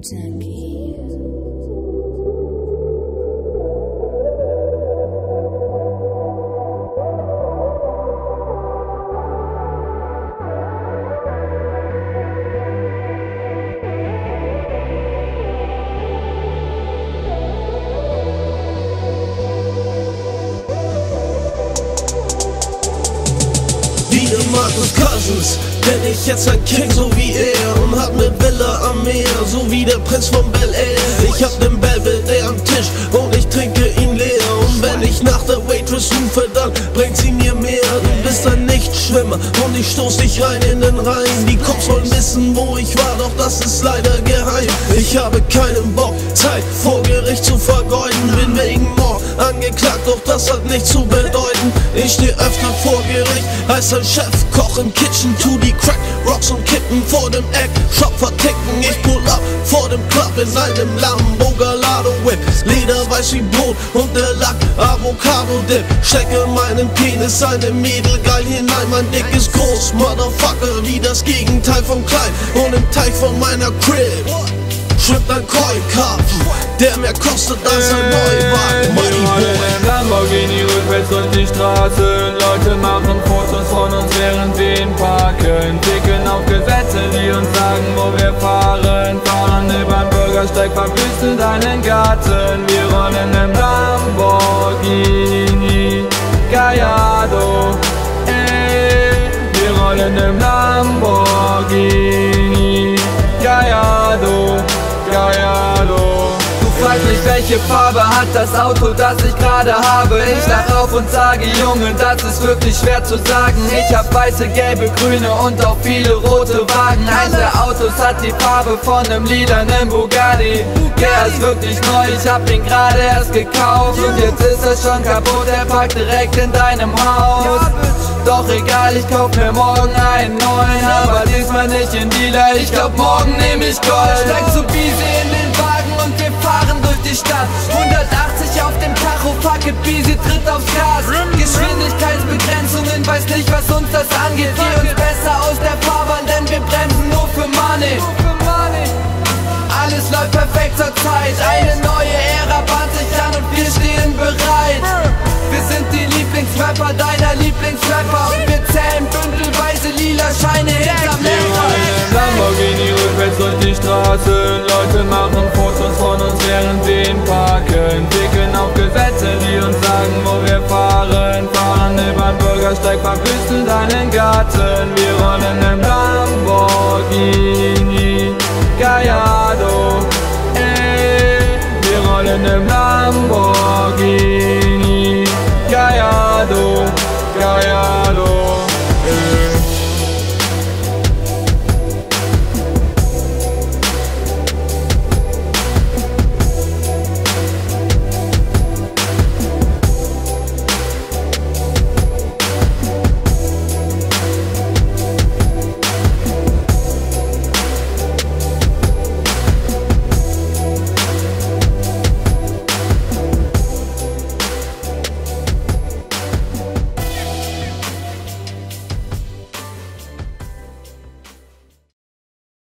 Jackie. Marcus Cousins, denn ich jetzt ein King so wie er und hab ne Villa am Meer, so wie der Prinz von Bel Air. Ich hab den Belvedere am Tisch und ich trinke ihn leer. Und wenn ich nach der Waitress rufe, dann bringt sie mir mehr. Du bist ein Nichtschwimmer und ich stoß dich rein in den Rhein. Die Cops wollen wissen, wo ich war, doch das ist leider geheim. Ich habe keinen Bock, Zeit vor Gericht zu vergeuden. Bin wegen Mord angeklagt, doch das hat nichts zu bedeuten. Ich steh öfter vor Gericht als ein Chefkoch im Kitchen. Tu die Crack, Rocks und Kippen vor dem Eck, Shop verticken. Ich pull up vor dem Club in einem Lambo Gallardo Whip. Leder weiß wie Brot und der Lack Avocado Dip. Stecke meinen Penis eine Mädel geil hinein. Mein Dick ist groß, Motherfucker, wie das Gegenteil von klein. Und im Teich von meiner Crib schwimmt ein Koi-Karpfen, der mehr kostet als ein Neuwagen. Im Lamborghini rückwärts durch die Straße. Leute machen Fotos von uns, während wir ihn parken. Ticken auf Gesetze, die uns sagen, wo wir fahren. Fahren übern Bürgersteig, verwüsten deinen Garten. Wir rollen im Lamborghini Gallardo, wir rollen im Lamborghini Gallardo. Du fragst mich, welche Farbe hat das Auto, das ich gerade habe. Ich lach auf und sage, Junge, das ist wirklich schwer zu sagen. Ich hab weiße, gelbe, grüne und auch viele rote Wagen. Eins der Autos hat die Farbe von einem lilanen Bugatti. Der ist wirklich neu, ich hab ihn gerade erst gekauft. Und jetzt ist er schon kaputt, er parkt direkt in deinem Haus. Doch egal, ich kauf mir morgen einen neuen. Aber diesmal nicht in Dealer, ich glaub morgen nehm ich Gold. Steig zu Bisi in den Wagen und wir fahren durch die Stadt. 180 auf dem Tacho, fuck it, Bisi tritt aufs Gas. Geschwindigkeitsbegrenzungen, weiß nicht was uns das angeht. Geh uns besser aus der Fahrbahn, denn wir bremsen nur für Money. Alles läuft perfekt zur Zeit, eine neue Ära bahnt sich an und wir stehen bereit. Wir sind die Lieblingsrapper deiner Lieblingsrapper und wir zählen bündelweise lila Scheine hinterm Lenkrad. Lamborghini rückwärts durch die Straße. Leute machen Fotos von uns, während wir ihn parken. Ticken auf Gesetze, die uns sagen, wo wir fahren. Fahren übern Bürgersteig, verwüsten deinen Garten. Wir rollen im Lamborghini